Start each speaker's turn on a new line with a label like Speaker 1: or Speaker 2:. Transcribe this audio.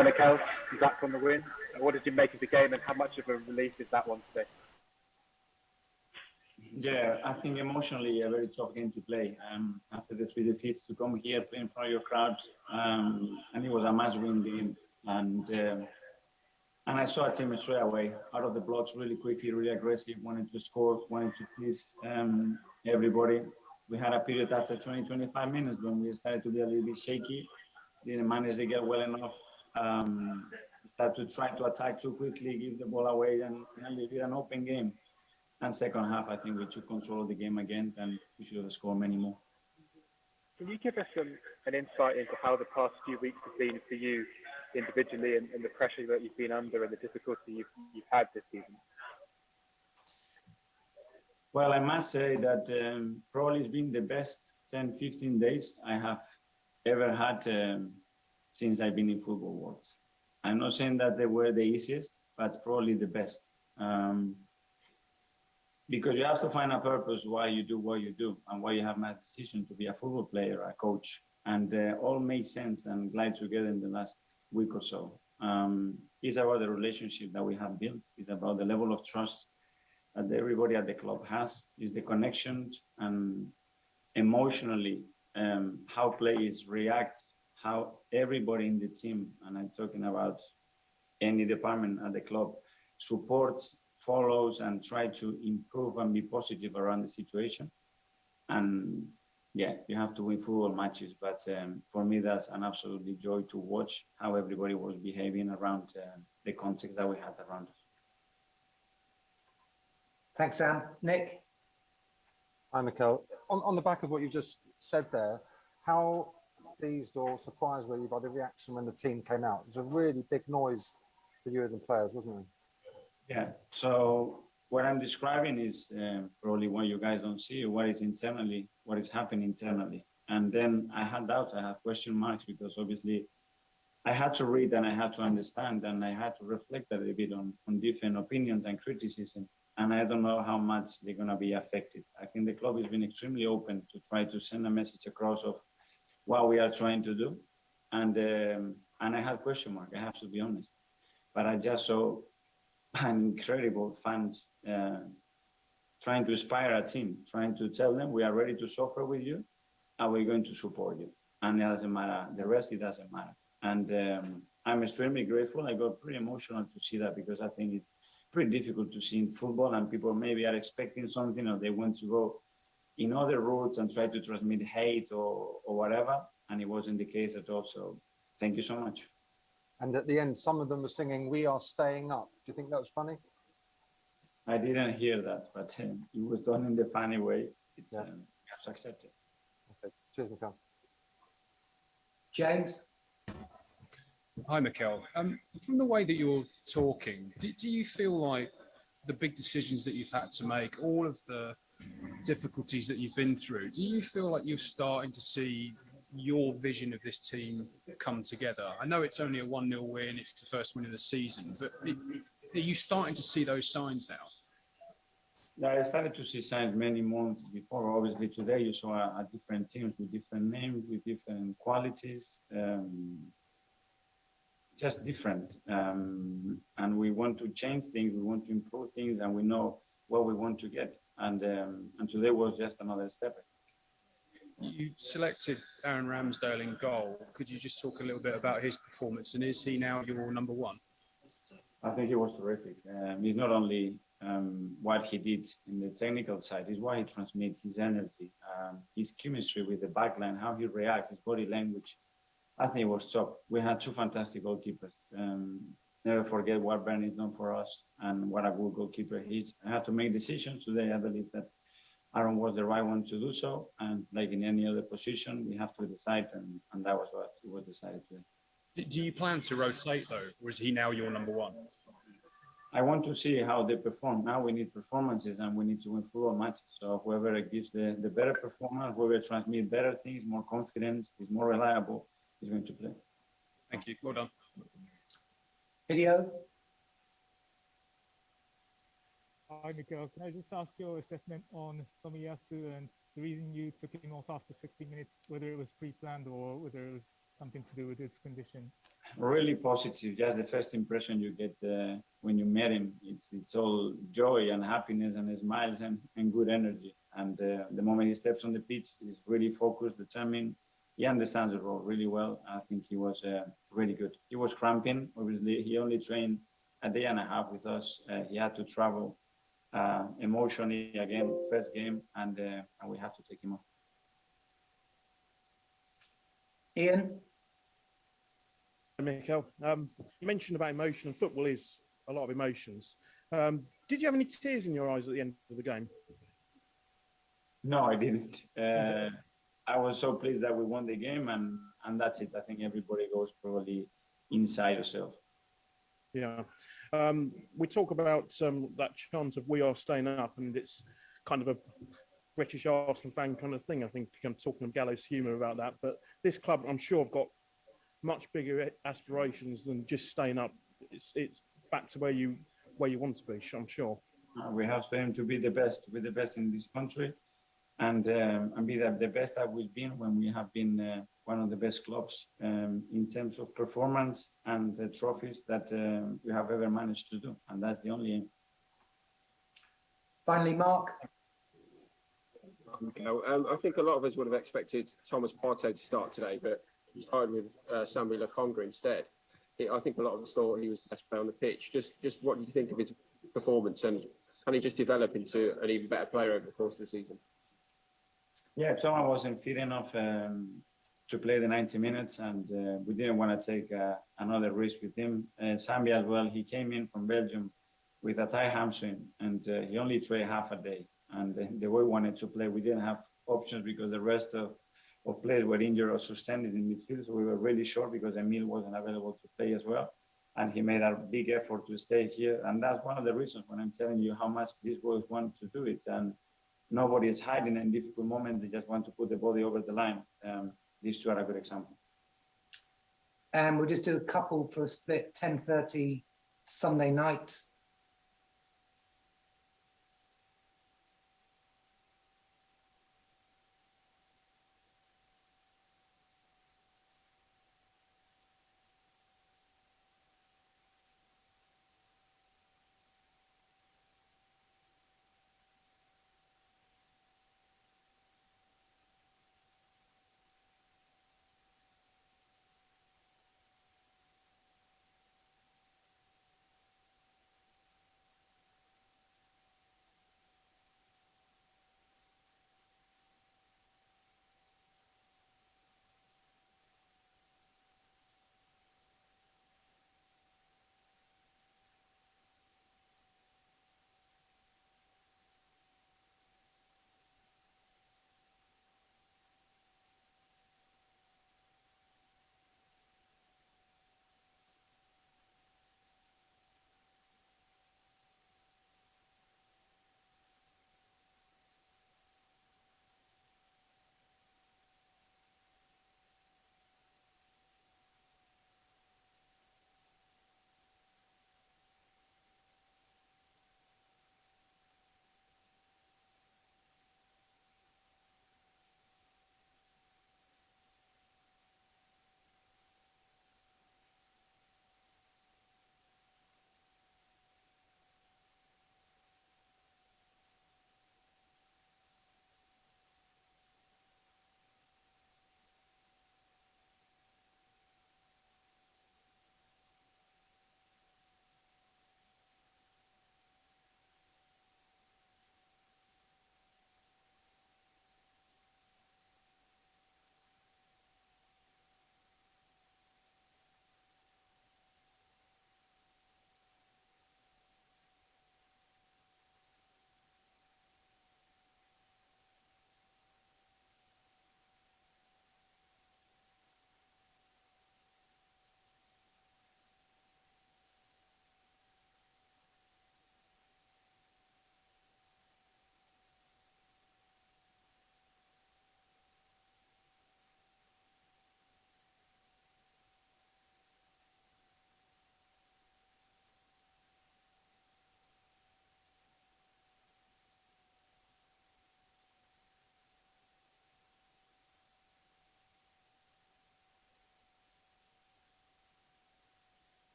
Speaker 1: Hi, Mikel. Congrats on the win. What did you make of the game, and how much of a relief is that one today?
Speaker 2: Yeah, I think emotionally a very tough game to play. After the 3 defeats, to come here, play in front of your crowd, and it was a match-win game. And I saw a team straight away, out of the blocks really quickly, really aggressive, wanted to score, wanted to please everybody. We had a period after 20, 25 minutes when we started to be a little bit shaky, didn't manage to get well enough, start to try to attack too quickly, give the ball away, and leave it an open game. And second half, I think we took control of the game again, and we should have scored many more.
Speaker 1: Can you give us an insight into how the past few weeks have been for you individually, and the pressure that you've been under and the difficulty you've had this season?
Speaker 2: Well, I must say that probably it's been the best 10, 15 days I have ever had since I've been in football world. I'm not saying that they were the easiest, but probably the best. Because you have to find a purpose why you do what you do and why you have made a decision to be a football player, a coach. And all made sense and glide together in the last week or so. It's about the relationship that we have built. It's about the level of trust that everybody at the club has. It's the connections and emotionally how players react, how everybody in the team, and I'm talking about any department at the club, supports, follows, and try to improve and be positive around the situation. And yeah, you have to win football matches, but for me, that's an absolutely joy to watch how everybody was behaving around the context that we had around us.
Speaker 3: Thanks, Sam. Nick?
Speaker 4: Hi, Mikel. On the back of what you just said there, how pleased or surprised were you by the reaction when the team came out? It was a really big noise for you as the players, wasn't it?
Speaker 2: Yeah, so what I'm describing is probably what you guys don't see, what is internally, what is happening internally. And then I had doubts, I have question marks, because obviously I had to read and I had to understand and I had to reflect a little bit on different opinions and criticism. And I don't know how much they're going to be affected. I think the club has been extremely open to try to send a message across of what we are trying to do. And I had question mark, I have to be honest. But I just saw an incredible fans trying to inspire a team, trying to tell them we are ready to suffer with you and we're going to support you. And it doesn't matter, the rest, it doesn't matter. And I'm extremely grateful. I got pretty emotional to see that, because I think it's pretty difficult to see in football, and people maybe are expecting something, or they want to go in other routes and try to transmit hate or whatever. And it wasn't the case at all. So thank you so much.
Speaker 4: And at the end, some of them were singing, "We are staying up." Do you think that was funny?
Speaker 2: I didn't hear that, but it was done in the funny way. It's you have to accept it.
Speaker 4: Okay, cheers, Mikel.
Speaker 3: James?
Speaker 5: Hi, Mikel. From the way that you're talking, do you feel like the big decisions that you've had to make, all of the difficulties that you've been through, do you feel like you're starting to see your vision of this team come together? I know it's only a 1-0 win, it's the first win of the season, but are you starting to see those signs now?
Speaker 2: Yeah, I started to see signs many months before. Obviously, today you saw a different teams with different names, with different qualities, just different. And we want to change things, we want to improve things, and we know what we want to get. And today was just another step.
Speaker 5: You selected Aaron Ramsdale in goal. Could you just talk a little bit about his performance, and is he now your number one?
Speaker 2: I think he was terrific. He's not only what he did in the technical side, it's what he transmits, his energy, his chemistry with the backline, how he reacts, his body language. I think it was top. We had two fantastic goalkeepers. Never forget what Bernie's done for us and what a good goalkeeper he is. I had to make decisions today. I believe that Aaron was the right one to do so. And like in any other position, we have to decide. And that was what was decided today.
Speaker 5: Do you plan to rotate though, or is he now your number one?
Speaker 2: I want to see how they perform. Now we need performances and we need to win football matches. So whoever gives the better performance, whoever transmits better things, more confidence, is more reliable, is going to play.
Speaker 5: Thank you. Well done.
Speaker 3: Video?
Speaker 6: Hi, Mikel. Can I just ask your assessment on Tomiyasu and the reason you took him off after 60 minutes, whether it was pre-planned or whether it was something to do with his condition?
Speaker 2: Really positive. Just the first impression you get when you met him, it's all joy and happiness and smiles and good energy. And the moment he steps on the pitch, he's really focused, determined. He understands the role really well. I think he was really good. He was cramping. Obviously, he only trained a day and a half with us. He had to travel emotionally again, first game, and we have to take him off.
Speaker 3: Ian?
Speaker 7: Mikel, you mentioned about emotion, and football is a lot of emotions. Did you have any tears in your eyes at the end of the game?
Speaker 2: No, I didn't. I was so pleased that we won the game, and that's it. I think everybody goes probably inside yourself.
Speaker 7: Yeah. We talk about that chant of "We are staying up," and it's kind of a British Arsenal fan kind of thing. I think I'm talking of gallows humour about that. But this club, I'm sure, have got much bigger aspirations than just staying up. It's back to where you want to be, I'm sure.
Speaker 2: We have to aim to be the best, in this country, and be the best that we've been when we have been one of the best clubs in terms of performance and the trophies that we have ever managed to do, and that's the only aim.
Speaker 3: Finally, Mark?
Speaker 8: I think a lot of us would have expected Thomas Partey to start today, but he started with Sambi Lokonga instead. I think a lot of us thought he was the best player on the pitch. Just what do you think of his performance, and can he just develop into an even better player over the course of the season?
Speaker 2: Yeah, Thomas wasn't fit enough to play the 90 minutes, and we didn't want to take another risk with him. Sambi as well, he came in from Belgium with a tight hamstring, and he only trained half a day. And the way we wanted to play, we didn't have options because the rest of players were injured or suspended in midfield. So we were really short because Emil wasn't available to play as well. And he made a big effort to stay here. And that's one of the reasons when I'm telling you how much these boys want to do it. And nobody is hiding in difficult moments. They just want to put the body over the line. These two are a good example.
Speaker 3: And we'll just do a couple for a split 10:30 Sunday night